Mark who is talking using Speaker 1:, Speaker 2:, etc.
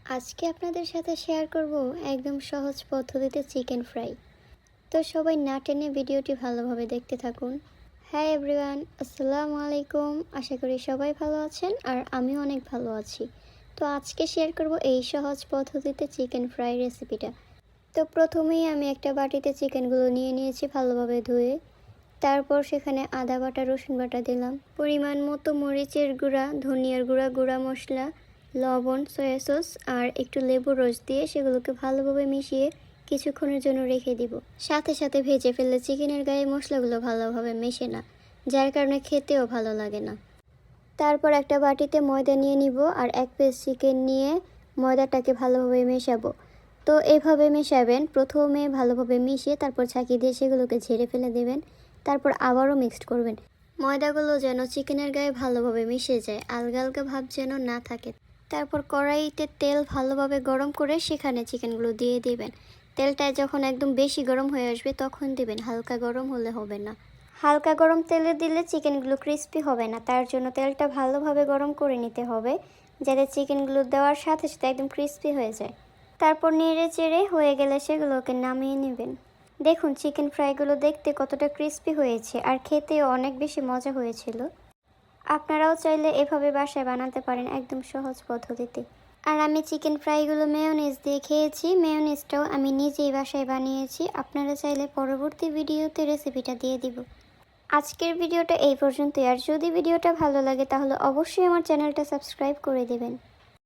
Speaker 1: আজকে আপনাদের সাথে শেয়ার করব একদম সহজ পদ্ধতিতে চিকেন ফ্রাই। তো সবাই না টেনে ভিডিওটি ভালোভাবে দেখতে থাকুন। হ্যাঁ এভরিওয়ান, আসসালামু আলাইকুম। আশা করি সবাই ভালো আছেন আর আমিও অনেক ভালো আছি। তো আজকে শেয়ার করব এই সহজ পদ্ধতিতে চিকেন ফ্রাই রেসিপিটা। তো প্রথমেই আমি একটা বাটিতে চিকেনগুলো নিয়ে নিয়েছি ভালোভাবে ধুয়ে। তারপর সেখানে আদা বাটা, রসুন বাটা দিলাম, পরিমাণ মতো মরিচের গুঁড়া, ধনিয়ার গুঁড়া, গুঁড়া মশলা, লবণ, সয়া সস আর একটু লেবুর রস দিয়ে সেগুলোকে ভালোভাবে মিশিয়ে কিছুক্ষণের জন্য রেখে দিব। সাথে সাথে ভেজে ফেললে চিকেনের গায়ে মশলাগুলো ভালোভাবে মেশে না, যার কারণে খেতেও ভালো লাগে না। তারপর একটা বাটিতে ময়দা নিয়ে নিব আর এক পিস চিকেন নিয়ে ময়দাটাকে ভালোভাবে মেশাবো। তো এভাবে মেশাবেন, প্রথমে ভালোভাবে মিশিয়ে তারপর ছাঁকি দিয়ে সেগুলোকে ঝেড়ে ফেলে দেবেন। তারপর আবারও মিক্সড করবেন। ময়দাগুলো যেন চিকেনের গায়ে ভালোভাবে মিশে যায়, আলগা আলগা ভাব যেন না থাকে। তারপর কড়াইতে তেল ভালোভাবে গরম করে সেখানে চিকেনগুলো দিয়ে দিবেন। তেলটা যখন একদম বেশি গরম হয়ে আসবে তখন দিবেন, হালকা গরম হলে হবে না। হালকা গরম তেলে দিলে চিকেনগুলো ক্রিস্পি হবে না, তার জন্য তেলটা ভালোভাবে গরম করে নিতে হবে, যাতে চিকেনগুলো দেওয়ার সাথে সাথে একদম ক্রিস্পি হয়ে যায়। তারপর নেড়ে চেড়ে হয়ে গেলে সেগুলোকে নামিয়ে নেবেন। দেখুন চিকেন ফ্রাইগুলো দেখতে কতটা ক্রিস্পি হয়েছে আর খেতেও অনেক বেশি মজা হয়েছিল। আপনারাও চাইলে এভাবে বাসায় বানাতে পারেন একদম সহজ পদ্ধতিতে। আর আমি চিকেন ফ্রাইগুলো মেয়োনিজ দিয়ে খেয়েছি, মেয়োনিজটাও আমি নিজেই বাসায় বানিয়েছি। আপনারা চাইলে পরবর্তী ভিডিওতে রেসিপিটা দিয়ে দিব। আজকের ভিডিওটা এই পর্যন্তই। আর যদি ভিডিওটা ভালো লাগে তাহলে অবশ্যই আমার চ্যানেলটা সাবস্ক্রাইব করে দেবেন।